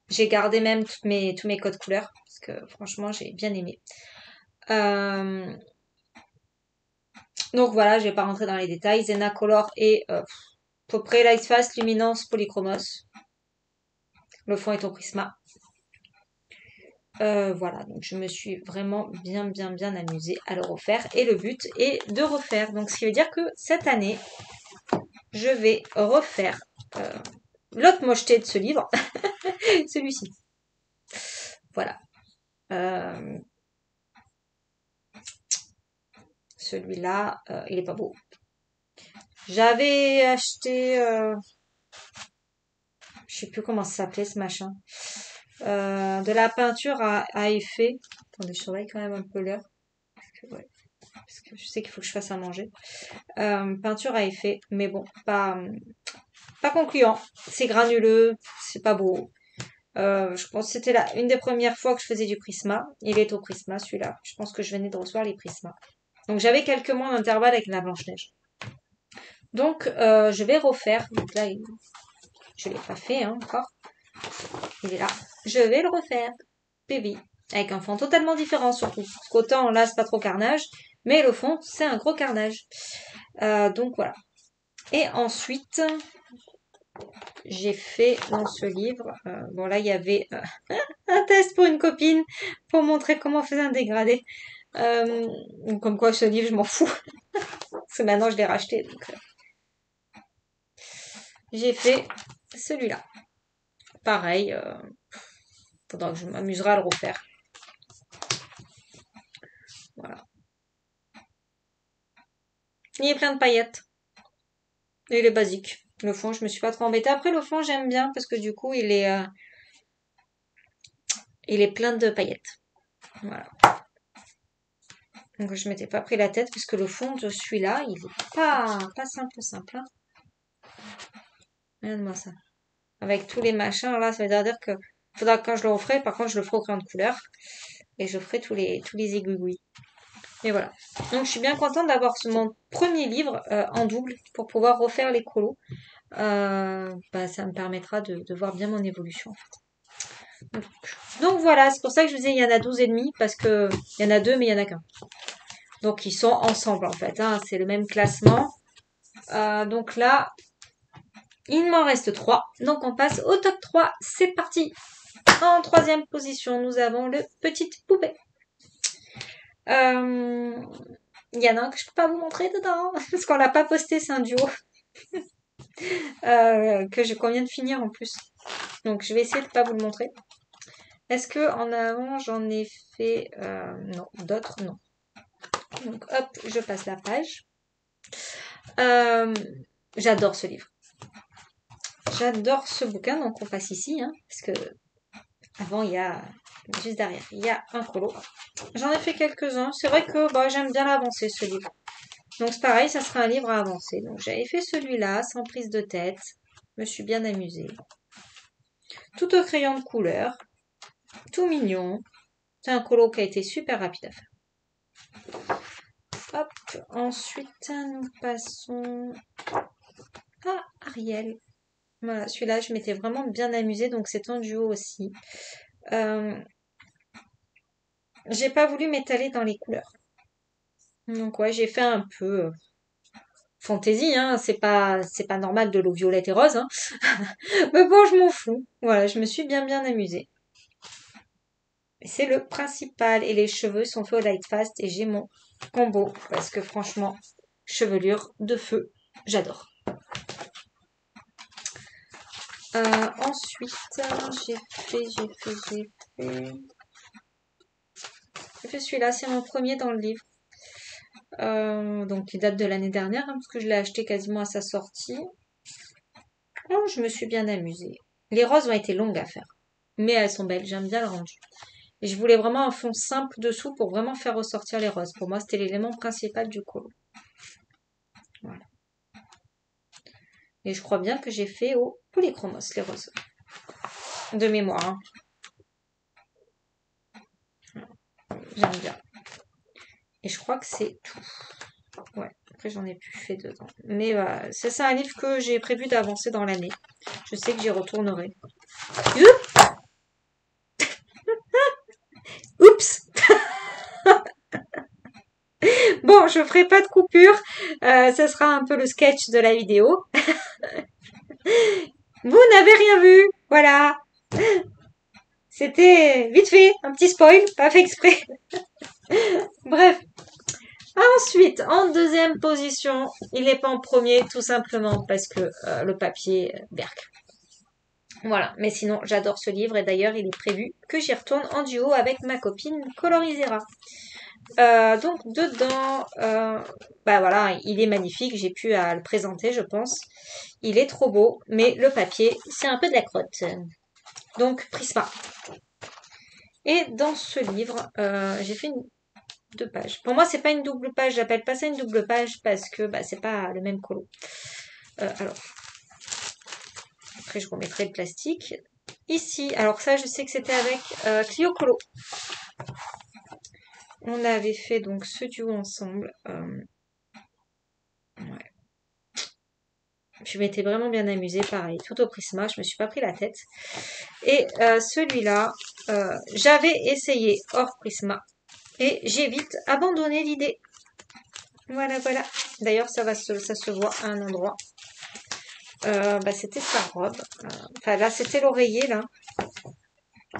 J'ai gardé même tous mes codes couleurs. Parce que franchement, j'ai bien aimé. Donc voilà, je vais pas rentrer dans les détails. Zena Color et à peu près Light Fast, Luminance, Polychromos. Le fond est au Prisma. Voilà, donc je me suis vraiment bien amusée à le refaire. Et le but est de refaire. Donc ce qui veut dire que cette année, je vais refaire l'autre mocheté de ce livre. Celui-ci. Voilà. Celui-là, il est pas beau. J'avais acheté, je sais plus comment ça s'appelait ce machin, de la peinture à effet. Attendez, je surveille quand même un peu l'heure. Ouais, parce que je sais qu'il faut que je fasse à manger. Peinture à effet, mais bon, pas concluant. C'est granuleux, c'est pas beau. Je pense que c'était une des premières fois que je faisais du Prisma. Il est au Prisma celui-là. Je pense que je venais de recevoir les Prismas. Donc j'avais quelques mois d'intervalle avec la Blanche-Neige. Donc je vais refaire. Donc là, je l'ai pas fait hein, encore. Il est là. Je vais le refaire. PV. Avec un fond totalement différent surtout. Parce qu'autant là, c'est pas trop carnage. Mais le fond, c'est un gros carnage. Donc voilà. Et ensuite, j'ai fait dans ce livre. Bon là, il y avait un test pour une copine pour montrer comment on faisait un dégradé. Comme quoi, ce livre, je m'en fous. Parce que maintenant, je l'ai racheté. Donc, j'ai fait celui-là. Pareil, faudra que je m'amuserai à le refaire. Voilà. Il est plein de paillettes. Et il est basique. Le fond, je me suis pas trop embêtée. Après, le fond, j'aime bien parce que du coup, il est plein de paillettes. Voilà. Donc, je m'étais pas pris la tête puisque le fond de celui-là, il est pas simple. Hein. Regarde-moi ça. Avec tous les machins, là, ça veut dire que faudra que quand je le referai, par contre, je le ferai au crayon de couleur. Et je ferai tous les aiguilles. Mais voilà. Donc je suis bien contente d'avoir mon premier livre en double pour pouvoir refaire les colos. Bah, ça me permettra de voir bien mon évolution en fait. Donc voilà, c'est pour ça que je vous disais il y en a 12 et demi parce que il y en a deux mais il y en a qu'un. Donc ils sont ensemble en fait, hein, c'est le même classement. Donc là, il m'en reste 3. Donc on passe au top 3. C'est parti. En troisième position, nous avons le Petite Poupée. Il y en a un que je peux pas vous montrer dedans parce qu'on l'a pas posté, c'est un duo qu'on vient de finir en plus. Donc je vais essayer de pas vous le montrer. Est-ce que en avant j'en ai fait non, d'autres non. Donc hop, je passe la page. J'adore ce livre. J'adore ce bouquin, donc on passe ici, hein, parce que avant il y a juste derrière, il y a un colo. J'en ai fait quelques-uns. C'est vrai que bah, j'aime bien l'avancer ce livre. Donc c'est pareil, ça sera un livre à avancer. Donc j'avais fait celui-là, sans prise de tête. Je me suis bien amusée. Tout au crayon de couleur. Tout mignon. C'est un colo qui a été super rapide à faire. Hop, ensuite nous passons à Ariel. Voilà, celui-là, je m'étais vraiment bien amusée, donc c'est en duo aussi. J'ai pas voulu m'étaler dans les couleurs. Donc ouais, j'ai fait un peu fantaisie, hein, c'est pas normal de l'eau violette et rose, hein. Mais bon, je m'en fous. Voilà, je me suis bien amusée. C'est le principal. Et les cheveux sont faits au light fast et j'ai mon combo parce que franchement, chevelure de feu, j'adore. Ensuite, j'ai fait celui-là, c'est mon premier dans le livre. Donc, il date de l'année dernière, hein, parce que je l'ai acheté quasiment à sa sortie. Oh, je me suis bien amusée. Les roses ont été longues à faire, mais elles sont belles, j'aime bien le rendu. Et je voulais vraiment un fond simple dessous pour vraiment faire ressortir les roses. Pour moi, c'était l'élément principal du colo. Voilà. Et je crois bien que j'ai fait au polychromos, les roses. De mémoire. Hein. J'aime bien. Et je crois que c'est tout. Ouais, après j'en ai plus fait dedans. Mais c'est un livre que j'ai prévu d'avancer dans l'année. Je sais que j'y retournerai. Oups. Bon, je ferai pas de coupure. Ce sera un peu le sketch de la vidéo. Vous n'avez rien vu. Voilà. C'était vite fait, un petit spoil, pas fait exprès. Bref. Ensuite, en deuxième position, il n'est pas en premier, tout simplement parce que le papier Berk. Voilà, mais sinon j'adore ce livre et d'ailleurs il est prévu que j'y retourne en duo avec ma copine Colorisera. Donc dedans, bah voilà, il est magnifique, j'ai pu à le présenter je pense. Il est trop beau, mais le papier c'est un peu de la crotte. Donc Prisma. Et dans ce livre, j'ai fait deux pages. Pour moi c'est pas une double page, j'appelle pas ça une double page parce que bah, c'est pas le même colo. Alors, après je remettrai le plastique. Ici, alors ça je sais que c'était avec Clio Colo. On avait fait donc ce duo ensemble. Ouais. Je m'étais vraiment bien amusée, pareil, tout au Prisma, je me suis pas pris la tête. Et celui-là, j'avais essayé hors Prisma et j'ai vite abandonné l'idée. Voilà, voilà. D'ailleurs, ça se voit à un endroit. Bah, c'était sa robe. Enfin, là, c'était l'oreiller, là.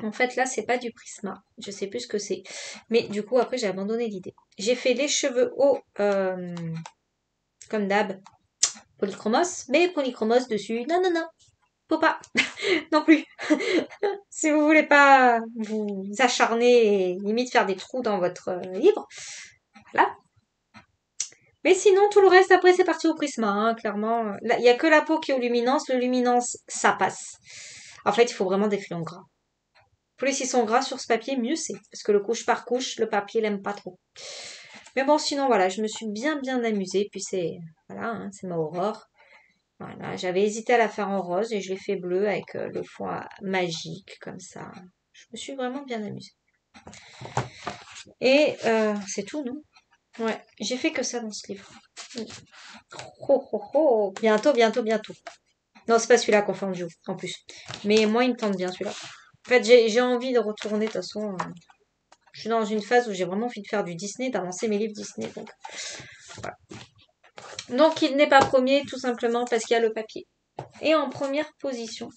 En fait, là, c'est pas du Prisma. Je sais plus ce que c'est. Mais du coup, après, j'ai abandonné l'idée. J'ai fait les cheveux hauts, comme d'hab, polychromos. Mais polychromos dessus, non, non, non. Faut pas. Non plus. Si vous voulez pas vous acharner et limite faire des trous dans votre livre. Voilà. Mais sinon, tout le reste, après, c'est parti au Prisma, hein, clairement. Il n'y a que la peau qui est aux luminance. Le luminance, ça passe. En fait, il faut vraiment des crayons gras. Plus ils sont gras sur ce papier, mieux c'est. Parce que le couche par couche, le papier l'aime pas trop. Mais bon, sinon, voilà, je me suis bien amusée. Puis c'est, voilà, hein, c'est ma Aurore. Voilà, j'avais hésité à la faire en rose et je l'ai fait bleu avec le fond magique, comme ça. Je me suis vraiment bien amusée. Et c'est tout, non? Ouais, j'ai fait que ça dans ce livre. Oh, oh, oh. Bientôt, bientôt, bientôt. Non, c'est pas celui-là confondu, en plus. Mais moi, il me tente bien celui-là. En fait, j'ai envie de retourner, de toute façon. Je suis dans une phase où j'ai vraiment envie de faire du Disney, d'avancer mes livres Disney. Donc il n'est pas premier, tout simplement parce qu'il y a le papier. Et en première position,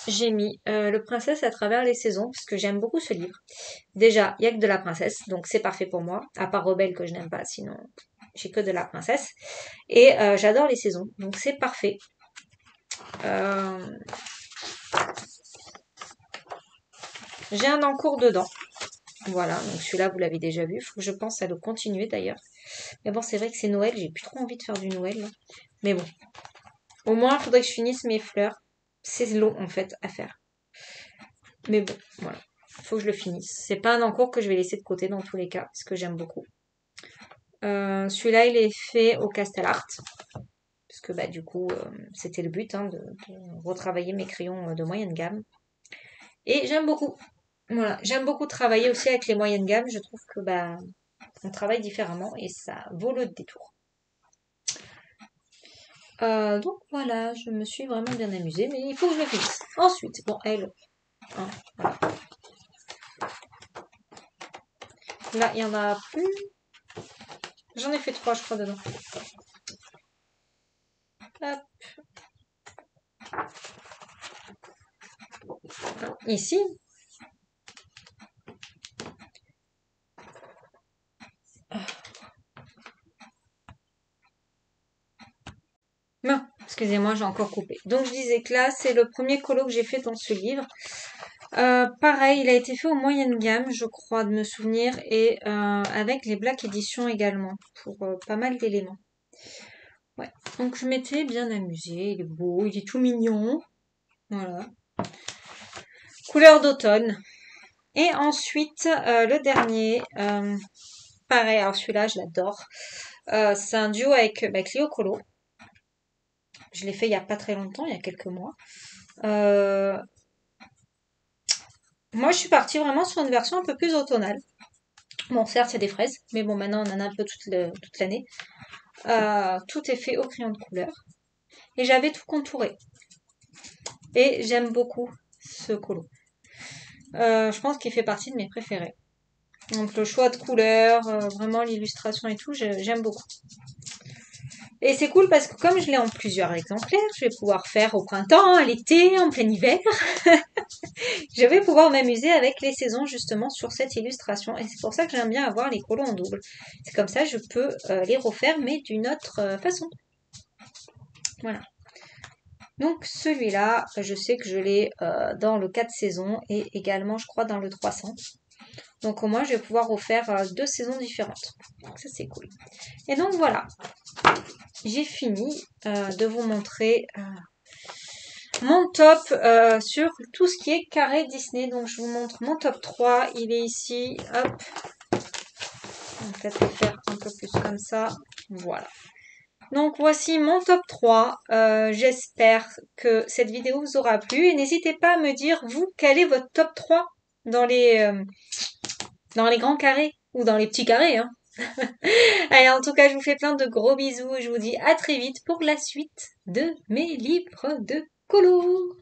j'ai mis Le Princesse à travers les saisons, parce que j'aime beaucoup ce livre. Déjà, il n'y a que de la princesse, donc c'est parfait pour moi. À part Rebelle que je n'aime pas, sinon j'ai que de la princesse. Et j'adore les saisons, donc c'est parfait. Euh, j'ai un encours dedans. Voilà, donc celui-là, vous l'avez déjà vu. Faut que je pense à le continuer d'ailleurs. Mais bon, c'est vrai que c'est Noël, j'ai plus trop envie de faire du Noël, là. Mais bon, au moins, il faudrait que je finisse mes fleurs. C'est long, en fait, à faire. Mais bon, voilà. Faut que je le finisse. C'est pas un encours que je vais laisser de côté dans tous les cas, parce que j'aime beaucoup. Celui-là, il est fait au Castellart. Parce que bah, du coup, c'était le but hein, de retravailler mes crayons de moyenne gamme. Et j'aime beaucoup. Voilà, j'aime beaucoup travailler aussi avec les moyennes gammes. Je trouve que bah, on travaille différemment et ça vaut le détour. Donc voilà, je me suis vraiment bien amusée, mais il faut que je le finisse. Ensuite, bon, elle, hein, voilà. Là, il y en a plus. J'en ai fait 3, je crois, dedans. Hop. Ici. Non, excusez-moi, j'ai encore coupé. Donc je disais que là, c'est le premier colo que j'ai fait dans ce livre. Pareil, il a été fait aux moyennes gammes, je crois, de me souvenir, et avec les Black Editions également, pour pas mal d'éléments. Ouais. Donc je m'étais bien amusée, il est beau, il est tout mignon. Voilà. Couleur d'automne. Et ensuite, le dernier, pareil, alors celui-là, je l'adore. C'est un duo avec Clio Colo. Je l'ai fait il y a pas très longtemps, il y a quelques mois. Euh, Moi, je suis partie vraiment sur une version un peu plus automnale. Bon, certes, il y a des fraises, mais bon, maintenant, on en a un peu toute l'année. Tout est fait au crayon de couleur. Et j'avais tout contouré. Et j'aime beaucoup ce colo. Je pense qu'il fait partie de mes préférés. Donc le choix de couleurs, vraiment l'illustration et tout, j'aime beaucoup. Et c'est cool parce que comme je l'ai en plusieurs exemplaires, je vais pouvoir faire au printemps, à l'été, en plein hiver. Je vais pouvoir m'amuser avec les saisons justement sur cette illustration. Et c'est pour ça que j'aime bien avoir les colos en double. C'est comme ça je peux les refaire mais d'une autre façon. Voilà. Donc celui-là, je sais que je l'ai dans le 4 saisons et également je crois dans le 300. Donc au moins je vais pouvoir refaire 2 saisons différentes. Donc ça c'est cool. Et donc voilà, j'ai fini de vous montrer mon top sur tout ce qui est carré Disney. Donc je vous montre mon top 3. Il est ici. Hop. On va peut-être le faire un peu plus comme ça. Voilà. Donc voici mon top 3. J'espère que cette vidéo vous aura plu. Et n'hésitez pas à me dire, vous, quel est votre top 3 dans les grands carrés ou dans les petits carrés. Hein. Allez, en tout cas, je vous fais plein de gros bisous et je vous dis à très vite pour la suite de mes livres de colo.